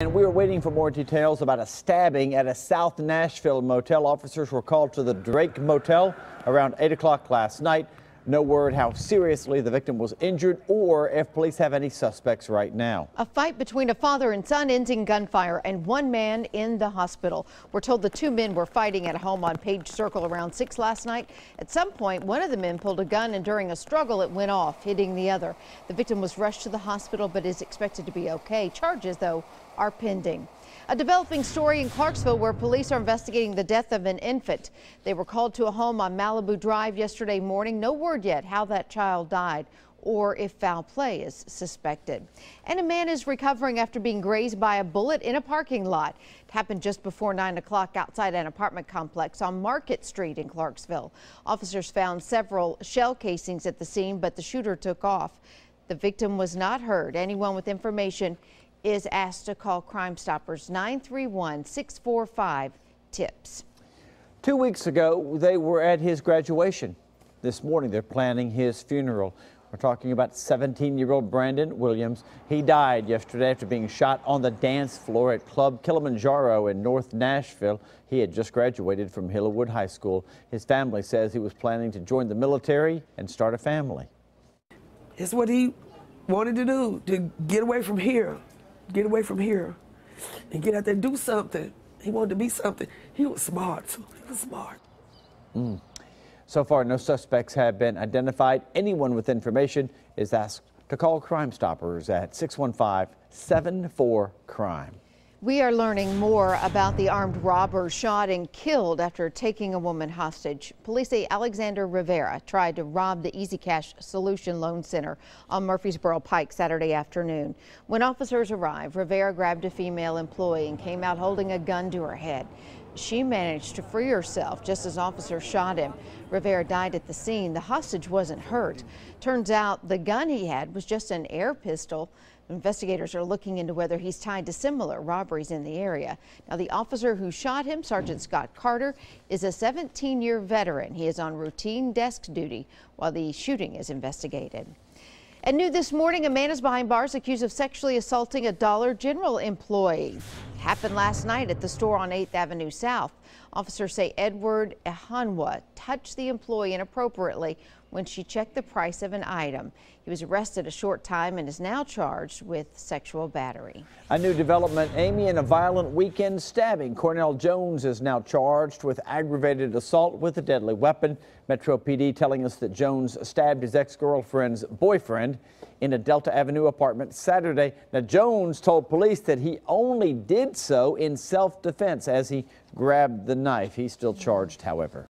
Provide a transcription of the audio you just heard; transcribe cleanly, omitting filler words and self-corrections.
And we are waiting for more details about a stabbing at a South Nashville motel. Officers were called to the Drake Motel around 8 o'clock last night. No word how seriously the victim was injured or if police have any suspects right now. A fight between a father and son ends in gunfire and one man in the hospital. We're told the two men were fighting at a home on Page Circle around 6 last night. At some point, one of the men pulled a gun and during a struggle, it went off, hitting the other. The victim was rushed to the hospital but is expected to be okay. Charges, though, are pending. A developing story in Clarksville where police are investigating the death of an infant. They were called to a home on Malibu Drive yesterday morning. No word yet how that child died or if foul play is suspected. And a man is recovering after being grazed by a bullet in a parking lot. It happened just before 9 o'clock outside an apartment complex on Market Street in Clarksville. Officers found several shell casings at the scene, but the shooter took off. The victim was not hurt. Anyone with information is asked to call Crime Stoppers 931-645-TIPS. 2 weeks ago, they were at his graduation. This morning, they're planning his funeral. We're talking about 17-year-old Brandon Williams. He died yesterday after being shot on the dance floor at Club Kilimanjaro in North Nashville. He had just graduated from Hillwood High School. His family says he was planning to join the military and start a family. It's what he wanted to do, to get away from here. Get away from here and get out there and do something. He wanted to be something. He was smart, too. He was smart. So far, no suspects have been identified. Anyone with information is asked to call Crime Stoppers at 615-74-CRIME. We are learning more about the armed robber shot and killed after taking a woman hostage. Police say Alexander Rivera tried to rob the Easy Cash Solution Loan Center on Murfreesboro Pike Saturday afternoon. When officers arrived, Rivera grabbed a female employee and came out holding a gun to her head. She managed to free herself just as officers shot him. Rivera died at the scene. The hostage wasn't hurt. Turns out the gun he had was just an air pistol. Investigators are looking into whether he's tied to similar robberies in the area. Now, the officer who shot him, Sergeant Scott Carter, is a 17-year veteran. He is on routine desk duty while the shooting is investigated. And new this morning, a man is behind bars accused of sexually assaulting a Dollar General employee. It happened last night at the store on 8th Avenue South. Officers say Edward Ehanwa touched the employee inappropriately when she checked the price of an item. He was arrested a short time and is now charged with sexual battery. A new development, Amy, in a violent weekend stabbing. Cornell Jones is now charged with aggravated assault with a deadly weapon. Metro PD telling us that Jones stabbed his ex-girlfriend's boyfriend in a Delta Avenue apartment Saturday. Now, Jones told police that he only did so in self-defense as he grabbed the knife. He's still charged, however.